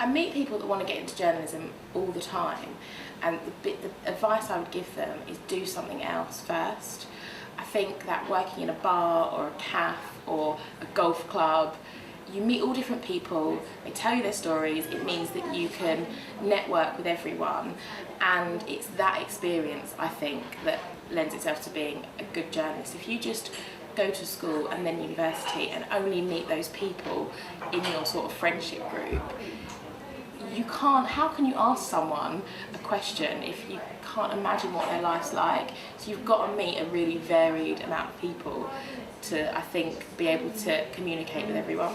I meet people that want to get into journalism all the time, and the advice I would give them is do something else first. I think that working in a bar or a cafe or a golf club, you meet all different people, they tell you their stories, it means that you can network with everyone, and it's that experience, I think, that lends itself to being a good journalist. If you just go to school and then university and only meet those people in your sort of friendship group, you can't, how can you ask someone a question if you can't imagine what their life's like? So you've got to meet a really varied amount of people to, I think, be able to communicate with everyone.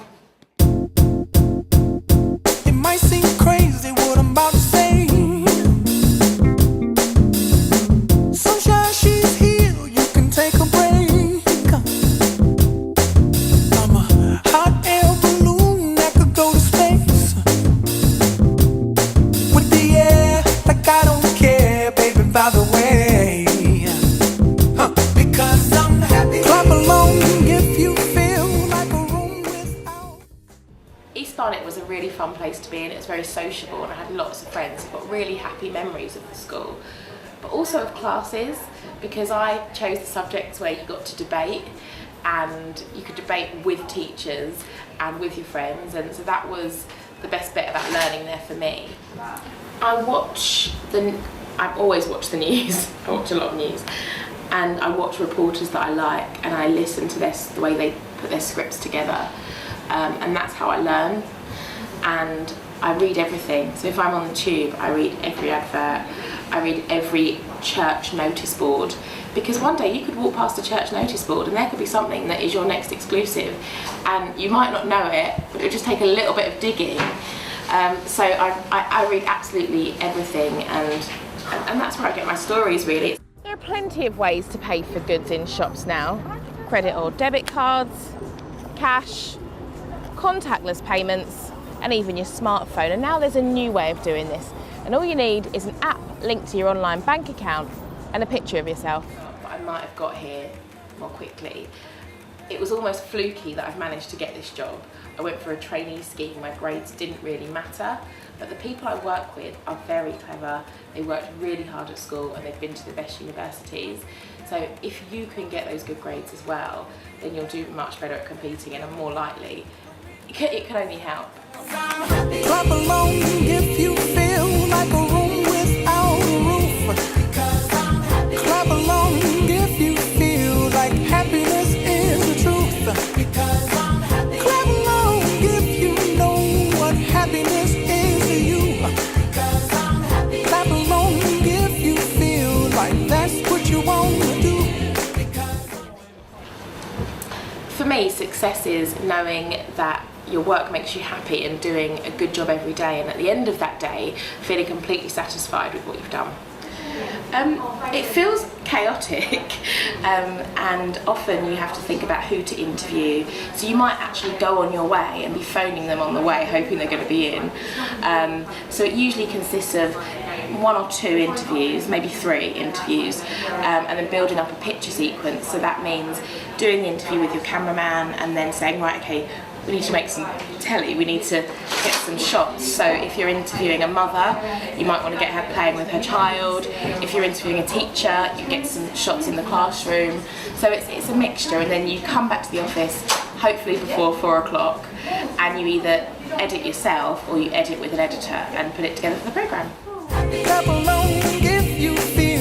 It might seem crazy what I'm about to say. Sunshine, she's here, you can take a break. I'm a hot air balloon that could go to space. With the air, like I don't care, baby, by the way. Because I'm happy. Clap along if you feel like a room without. East Barnet was a really fun place to be in. It was very sociable and I had lots of friends. I've got really happy memories of the school, but also of classes, because I chose the subjects where you got to debate and you could debate with teachers and with your friends, and so that was the best bit about learning there for me. I've always watched the news. I watch a lot of news, and I watch reporters that I like, and I listen to the way they put their scripts together, and that's how I learn. And I read everything. So if I'm on the tube, I read every advert, I read every church notice board, because one day you could walk past a church notice board and there could be something that is your next exclusive, and you might not know it, but it would just take a little bit of digging. So I read absolutely everything, and that's where I get my stories, really. There are plenty of ways to pay for goods in shops now. Credit or debit cards, cash, contactless payments, and even your smartphone. And now there's a new way of doing this. And all you need is an app linked to your online bank account and a picture of yourself. I might have got here more quickly. It was almost fluky that I've managed to get this job. I went for a trainee scheme where grades didn't really matter, but the people I work with are very clever. They worked really hard at school and they've been to the best universities. So if you can get those good grades as well, then you'll do much better at competing and are more likely. It can only help. Clap along if you feel like a room without a roof. Clap along if you feel like happiness is the truth. Clap along if you know what happiness is to you. Clap along if you feel like that's what you want to do. For me, success is knowing that your work makes you happy and doing a good job every day, and at the end of that day feeling completely satisfied with what you've done. It feels chaotic, and often you have to think about who to interview, so you might actually go on your way and be phoning them on the way hoping they're going to be in. So it usually consists of 1 or 2 interviews, maybe 3 interviews, and then building up a picture sequence. So that means doing the interview with your cameraman and then saying, right, okay, we need to make some telly, we need to get some shots. So if you're interviewing a mother, you might want to get her playing with her child. If you're interviewing a teacher, you get some shots in the classroom. So it's a mixture, and then you come back to the office, hopefully before 4 o'clock, and you either edit yourself or you edit with an editor and put it together for the programme. Clap along if you feel